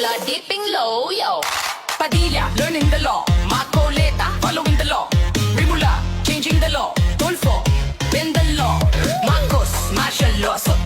Manila, dipping low, yo. Padilla, learning the law. Macoleta, following the law. Rimula, changing the law. Tulfo, bend the law. Marcos, martial law. So